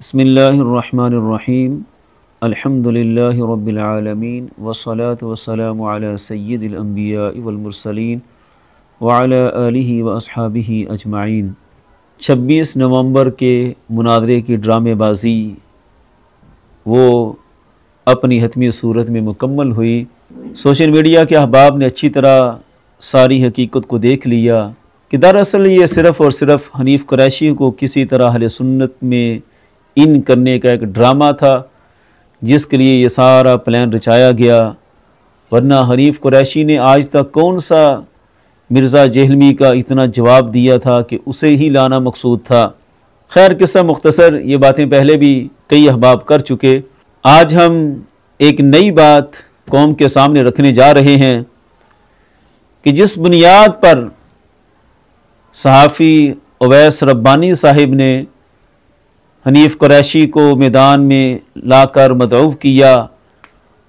بسم اللہ الرحمن الرحیم الحمدللہ رب العالمین والصلاة والسلام علی سید الانبیاء والمرسلین وعلی آلہ واصحابہ اجمعین۔ 26 نومبر کے مناظرے کی ڈرامے بازی وہ اپنی حتمی صورت میں مکمل ہوئی۔ سوشل میڈیا کے احباب نے اچھی طرح ساری حقیقت کو دیکھ لیا کہ دراصل یہ صرف اور صرف حنیف قریشی کو کسی طرح اہل سنت میں ان کرنے کا ایک ڈرامہ تھا، جس کے لیے یہ سارا پلان رچایا گیا، ورنہ حنیف قریشی نے آج تک کون سا مرزا جہلمی کا اتنا جواب دیا تھا کہ اسے ہی لانا مقصود تھا۔ خیر قصہ مختصر، یہ باتیں پہلے بھی کئی احباب کر چکے۔ آج ہم ایک نئی بات قوم کے سامنے رکھنے جا رہے ہیں کہ جس بنیاد پر صحافی اویس ربانی صاحب نے حنیف قریشی کو میدان میں لا کر مدعو کیا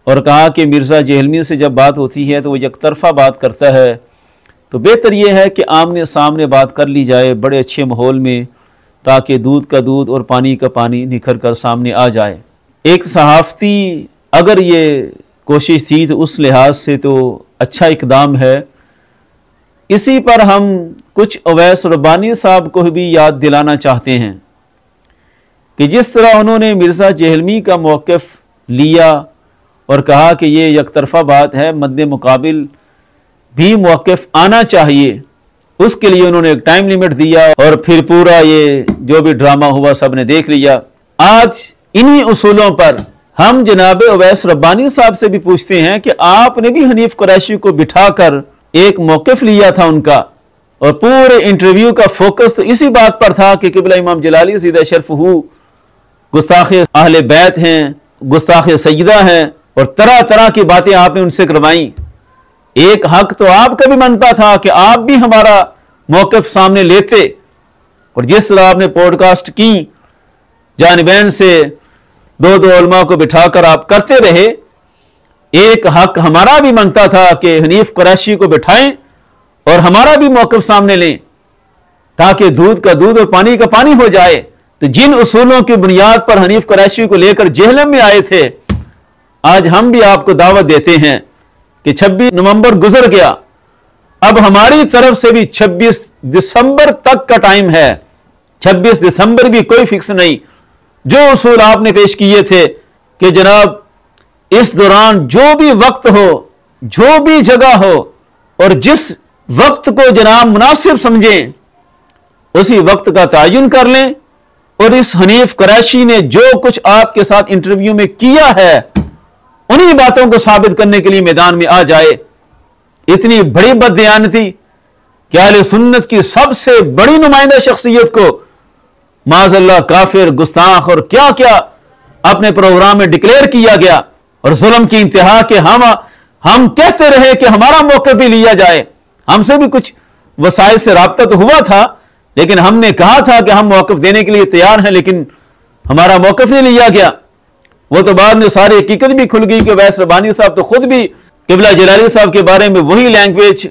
اور کہا کہ مرزا جہلمی سے جب بات ہوتی ہے تو وہ یک طرفہ بات کرتا ہے، تو بہتر یہ ہے کہ آمنے سامنے بات کر لی جائے بڑے اچھے ماحول میں، تاکہ دودھ کا دودھ اور پانی کا پانی نکھر کر سامنے آ جائے۔ ایک صحافتی اگر یہ کوشش تھی تو اس لحاظ سے تو اچھا اقدام ہے۔ اسی پر ہم کچھ اویس ربانی صاحب کو بھی یاد دلانا چاہتے ہیں کہ جس طرح انہوں نے مرزا جہلمی کا موقف لیا اور کہا کہ یہ یک طرفہ بات ہے، مد مقابل بھی موقف آنا چاہیے، اس کے لیے انہوں نے ایک ٹائم لیمٹ دیا اور پھر پورا یہ جو بھی ڈرامہ ہوا سب نے دیکھ لیا۔ آج انہی اصولوں پر ہم جناب اویس ربانی صاحب سے بھی پوچھتے ہیں کہ آپ نے بھی حنیف قریشی کو بٹھا کر ایک موقف لیا تھا ان کا، اور پورے انٹرویو کا فوکس تو اسی بات پر تھا کہ قبلہ امام جلالی زیدہ شرفہ گستاخ اہل بیت ہیں، گستاخ سیدہ ہیں، اور طرح طرح کی باتیں آپ نے ان سے کروائیں۔ ایک حق تو آپ کا بھی بنتا تھا کہ آپ بھی ہمارا موقف سامنے لیتے، اور جس طرح آپ نے پوڈ کاسٹ کی جانبین سے دو علماء کو بٹھا کر آپ کرتے رہے، ایک حق ہمارا بھی بنتا تھا کہ حنیف قریشی کو بٹھائیں اور ہمارا بھی موقف سامنے لیں، تاکہ دودھ کا دودھ اور پانی کا پانی ہو جائے۔ تو جن اصولوں کی بنیاد پر حنیف قریشی کو لے کر جہلم میں آئے تھے، آج ہم بھی آپ کو دعوت دیتے ہیں کہ 26 نومبر گزر گیا، اب ہماری طرف سے بھی 26 دسمبر تک کا ٹائم ہے۔ 26 دسمبر بھی کوئی فکس نہیں۔ جو اصول آپ نے پیش کیے تھے کہ جناب اس دوران جو بھی وقت ہو، جو بھی جگہ ہو، اور جس وقت کو جناب مناسب سمجھیں اسی وقت کا تعین کر لیں، اور اس حنیف قریشی نے جو کچھ آپ کے ساتھ انٹرویو میں کیا ہے انہی باتوں کو ثابت کرنے کے لیے میدان میں آ جائے۔ اتنی بڑی بددیانتی کہ اہل سنت کی سب سے بڑی نمائندہ شخصیت کو معاذ اللہ کافر، گستاخ اور کیا کیا اپنے پروگرام میں ڈکلیئر کیا گیا، اور ظلم کی انتہا کہ ہم کہتے رہے کہ ہمارا موقف بھی لیا جائے۔ ہم سے بھی کچھ وسائل سے رابطہ تو ہوا تھا، لیکن ہم نے کہا تھا کہ ہم موقف دینے کے لیے تیار ہیں، لیکن ہمارا موقف نہیں لیا گیا۔ وہ تو بعد میں ساری حقیقت بھی کھل گئی کہ اویس ربانی صاحب تو خود بھی قبلہ جلالی صاحب کے بارے میں وہی لینگویج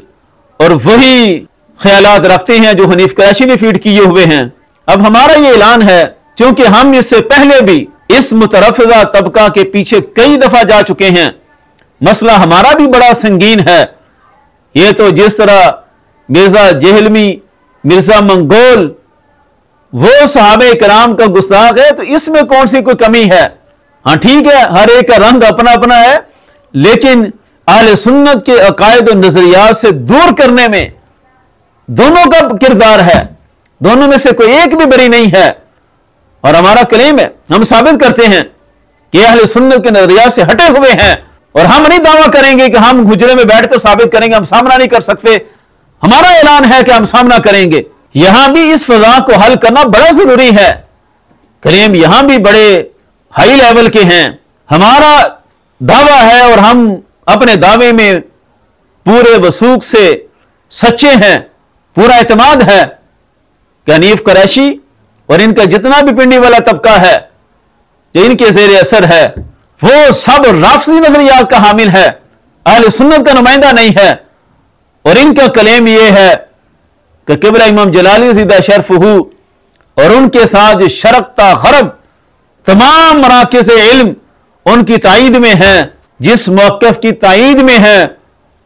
اور وہی خیالات رکھتے ہیں جو حنیف قریشی نے فیڈ کیے ہوئے ہیں۔ اب ہمارا یہ اعلان ہے، چونکہ ہم اس سے پہلے بھی اس مترفضہ طبقہ کے پیچھے کئی دفعہ جا چکے ہیں، مسئلہ ہمارا بھی بڑا سنگین ہے۔ یہ تو جس طرح مرزا جہلمی، مرزا منگول وہ صحابہ کرام کا گستاخ ہے، تو اس میں کون سی کوئی کمی ہے؟ ہاں ٹھیک ہے، ہر ایک کا رنگ اپنا اپنا ہے، لیکن اہل سنت کے عقائد و نظریات سے دور کرنے میں دونوں کا کردار ہے، دونوں میں سے کوئی ایک بھی بری نہیں ہے۔ اور ہمارا کلیم ہے، ہم ثابت کرتے ہیں کہ اہل سنت کے نظریات سے ہٹے ہوئے ہیں، اور ہم نہیں دعویٰ کریں گے کہ ہم حجرے میں بیٹھ کر ثابت کریں گے، ہم سامنا نہیں کر سکتے۔ ہمارا اعلان ہے کہ ہم سامنا کریں گے۔ یہاں بھی اس فضا کو حل کرنا بڑا ضروری ہے۔ کلیم یہاں بھی بڑے ہائی لیول کے ہیں۔ ہمارا دعویٰ ہے اور ہم اپنے دعوے میں پورے وثوق سے سچے ہیں، پورا اعتماد ہے کہ حنیف قریشی اور ان کا جتنا بھی پنڈی والا طبقہ ہے جو ان کے زیر اثر ہے، وہ سب رافضی نظریات کا حامل ہے، اہل سنت کا نمائندہ نہیں ہے۔ اور ان کا کلیم یہ ہے کہ قبلہ امام جلالی زیدہ شرفہ اور ان کے ساتھ جو شرقتا غرب तमाम मराकिज़ इल्म उनकी ताईद में है। जिस मौक़िफ़ की ताईद में है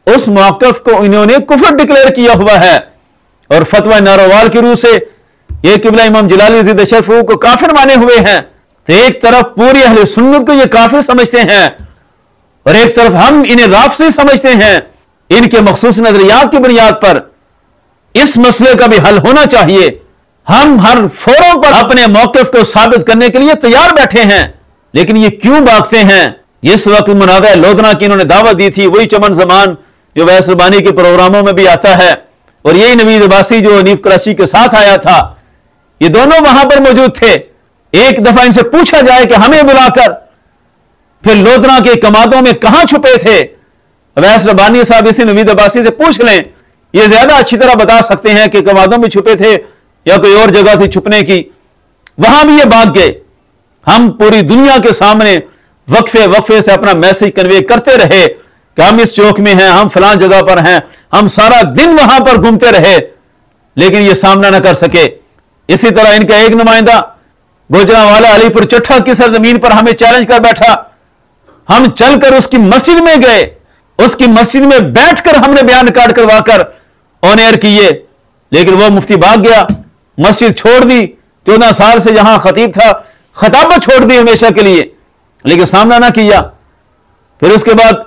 उस मौक़िफ़ को इन्होंने कुफ्र डिक्लेयर किया हुआ है। और फतवा नारोवाल की रूह से ये किबला इमाम जलाली ज़िद शरफ़ू को काफिर माने हुए हैं। तो एक तरफ पूरी अहले सुन्नत को ये काफिर समझते हैं और एक तरफ हम इन्हें राफ़िज़ी समझते हैं। इनके मखसूस नजरियात की बुनियाद पर इस मसले का भी हल होना चाहिए। हम हर फोरम पर अपने मौक़िफ़ को साबित करने के लिए तैयार बैठे हैं, लेकिन ये क्यों भागते हैं? जिस वक्त मुनाज़ा लोधना की इन्होंने दावत दी थी वही चमन ज़मान जो वैस रबानी के प्रोग्रामों में भी आता है, और यही नवीद अब्बासी जो हनीफ कुरैशी के साथ आया था, ये दोनों वहां पर मौजूद थे। एक दफा इनसे पूछा जाए कि हमें बुलाकर फिर लोधना के कमादों में कहां छुपे थे, वैस रबानी साहब इसी नवीद अब्बासी से पूछ लें, ये ज्यादा अच्छी तरह बता सकते हैं कि कमादों में छुपे थे या कोई और जगह थी छुपने की। वहां भी ये भाग गए। हम पूरी दुनिया के सामने वक्फे वक्फे से अपना मैसेज कन्वे करते रहे कि हम इस चौक में हैं, हम फलां जगह पर हैं, हम सारा दिन वहां पर घूमते रहे, लेकिन ये सामना न कर सके। इसी तरह इनका एक नुमाइंदा गुजरांवाला अलीपुर चट्ठा की सरजमीन पर हमें चैलेंज कर बैठा। हम चलकर उसकी मस्जिद में गए, उसकी मस्जिद में बैठकर हमने बयान रिकॉर्ड करवाकर ऑन एयर किए, लेकिन वो मुफ्ती भाग गया, मस्जिद छोड़ दी। 14 साल से जहां खतीब था खताबत छोड़ दी हमेशा के लिए, लेकिन सामना ना किया। फिर उसके बाद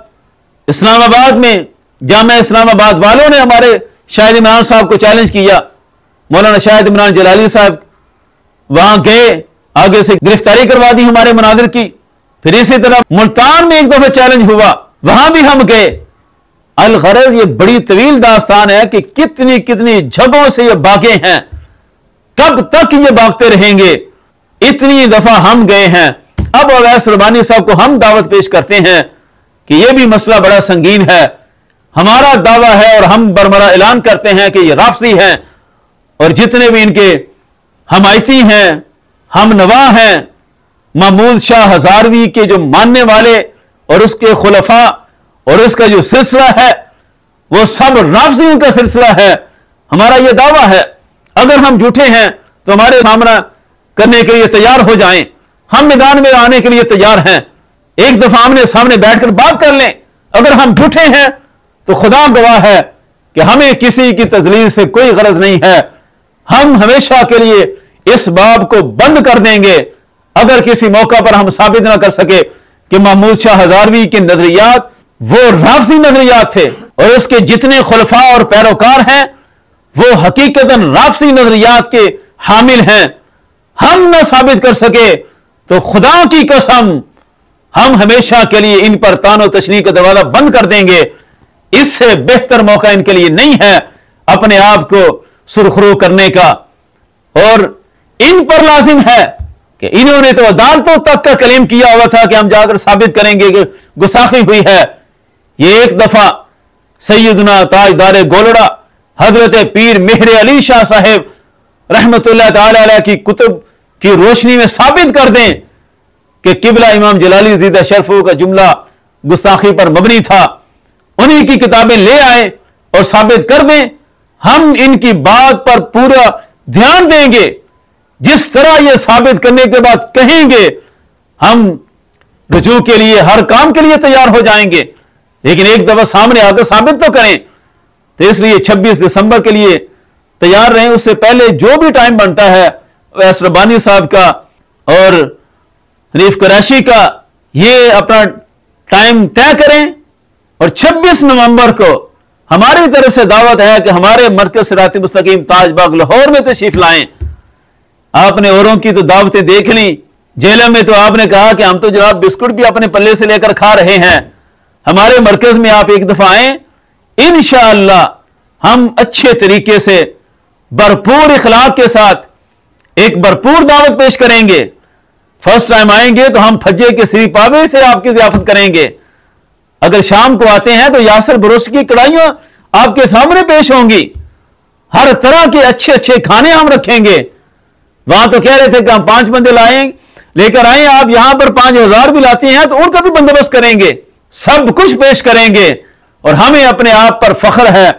इस्लामाबाद में जामिया इस्लामाबाद वालों ने हमारे शाहिद इमरान साहब को चैलेंज किया। मौलाना शाहिद इमरान जलाली साहब वहां गए, आगे से गिरफ्तारी करवा दी हमारे मुनादिर की। फिर इसी तरह मुल्तान में एक दफा चैलेंज हुआ, वहां भी हम गए। अल-गरज ये बड़ी तवील दास्तान है कि कितनी कितनी जगहों से ये भागे हैं, कब तक ये भागते रहेंगे। इतनी दफा हम गए हैं। अब अवैस रबानी साहब को हम दावत पेश करते हैं कि यह भी मसला बड़ा संगीन है। हमारा दावा है और हम बरमरा ऐलान करते हैं कि ये राफ़िज़ी हैं, और जितने भी इनके हमायती हैं, हम नवा हैं, महमूद शाह हजारवी के जो मानने वाले और उसके खुलफा और उसका जो सिलसिला है वो सब राफ़िज़ियों का सिलसिला है। हमारा यह दावा है। अगर हम झूठे हैं तो हमारे सामना करने के लिए तैयार हो जाएं, हम मैदान में आने के लिए तैयार हैं। एक दफा हमने सामने बैठकर बात कर लें। अगर हम झूठे हैं तो खुदा गवाह है कि हमें किसी की तजलील से कोई गरज नहीं है। हम हमेशा के लिए इस बाब को बंद कर देंगे अगर किसी मौका पर हम साबित ना कर सके कि महमूद शाह हजारवी के नजरियात वो राफ़िज़ी नजरियात थे और उसके जितने खुलफा और पैरोकार हैं वो हकीकतन राफ़िज़ी नजरियात के हामिल हैं। हम ना साबित कर सके तो खुदा की कसम हम हमेशा के लिए इन पर तानो तशनी का दरवाजा बंद कर देंगे। इससे बेहतर मौका इनके लिए नहीं है अपने आप को सुरखरू करने का। और इन पर लाजिम है कि इन्होंने तो अदालतों तक का कलीम किया हुआ था कि हम जाकर साबित करेंगे कि गुस्ताखी हुई है। ये एक दफा सैयदना ताजदार गोलड़ा हजरत पीर मेहर अली शाह साहेब रहमतुल्लाह ताला अलैह की कुतुब की रोशनी में साबित कर दें कि किबला इमाम जलाली ज़िद शरफ़ू का जुमला गुस्ताखी पर मबनी था, उन्हीं की किताबें ले आए और साबित कर दें। हम इनकी बात पर पूरा ध्यान देंगे। जिस तरह यह साबित करने के बाद कहेंगे हम रुजू के लिए हर काम के लिए तैयार हो जाएंगे, लेकिन एक दफा सामने आकर साबित तो करें। तो इसलिए 26 दिसंबर के लिए तैयार रहें। उससे पहले जो भी टाइम बनता है वैस रबानी साहब का और हनीफ कुरैशी का, ये अपना टाइम तय करें। और 26 नवंबर को हमारी तरफ से दावत है कि हमारे मरकज सिराती मुस्तकीम ताजबाग लाहौर में तशरीफ लाएं। आपने औरों की तो दावतें देख ली, जेल में तो आपने कहा कि हम तो जनाब बिस्कुट भी अपने पल्ले से लेकर खा रहे हैं। हमारे मरकज में आप एक दफा आए, इंशाअल्लाह हम अच्छे तरीके से भरपूर इखलाक के साथ एक भरपूर दावत पेश करेंगे। फर्स्ट टाइम आएंगे तो हम फज्जे के श्री पावे से आपकी ज़ियाफत करेंगे। अगर शाम को आते हैं तो यासर बरोश की कढ़ाइयां आपके सामने पेश होंगी। हर तरह के अच्छे अच्छे खाने हम रखेंगे। वहां तो कह रहे थे कि हम 5 बंदे लाएं लेकर आए, आप यहां पर 5000 भी लाते हैं तो उनका भी बंदोबस्त करेंगे। सब कुछ पेश करेंगे और हमें अपने आप पर फख्र है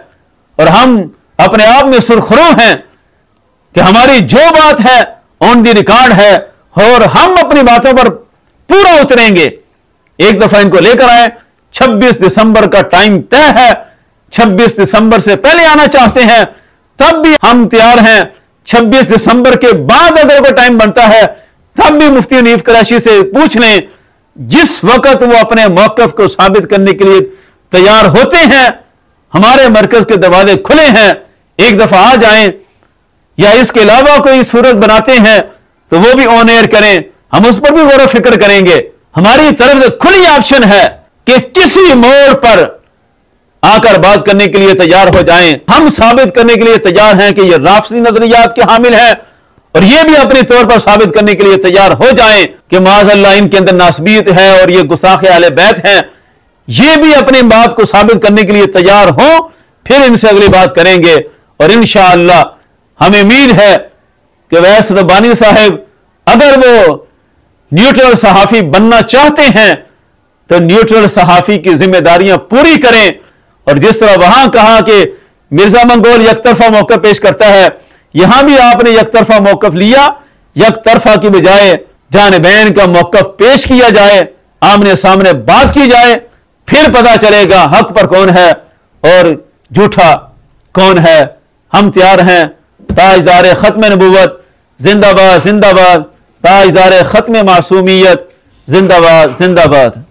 और हम अपने आप में सुरखरू हैं कि हमारी जो बात है ऑन दी रिकॉर्ड है और हम अपनी बातों पर पूरा उतरेंगे। एक दफा इनको लेकर आए, 26 दिसंबर का टाइम तय है, 26 दिसंबर से पहले आना चाहते हैं तब भी हम तैयार हैं, 26 दिसंबर के बाद अगर कोई टाइम बनता है तब भी मुफ्ती हनीफ कुरैशी से पूछ लें। जिस वक्त वो अपने मौकफ को साबित करने के लिए तैयार होते हैं, हमारे मरकज के दरवाजे खुले हैं, एक दफा आ जाएं, या इसके अलावा कोई सूरत बनाते हैं तो वो भी ऑन एयर करें, हम उस पर भी गौर फिक्र करेंगे। हमारी तरफ से खुली ऑप्शन है कि किसी मोड़ पर आकर बात करने के लिए तैयार हो जाएं। हम साबित करने के लिए तैयार हैं कि ये राफसी नजरियात के हामिल हैं, और ये भी अपने तौर पर साबित करने के लिए तैयार हो जाएं कि माज़अल्लाह इनके अंदर नासबियत है और ये गुस्ताखे अहले बैत हैं। ये भी अपनी बात को साबित करने के लिए तैयार हो, फिर इनसे अगली बात करेंगे। और इंशाअल्लाह हमें उम्मीद है कि वैस रब्बानी साहब अगर वो न्यूट्रल सहाफी बनना चाहते हैं तो न्यूट्रल सहाफी की जिम्मेदारियां पूरी करें। और जिस तरह वहां कहा कि मिर्जा मंगोल यकतरफा मौकफ पेश करता है, यहां भी आपने यकतरफा मौकफ लिया, यकतरफा की बजाय जानबैन का मौकफ पेश किया जाए, आमने सामने बात की जाए, फिर पता चलेगा हक पर कौन है और झूठा कौन है। हम तैयार हैं। ताजदार खत्म नबूवत जिंदाबाद जिंदाबाद, ताजदार खत्म मासूमियत जिंदाबाद जिंदाबाद।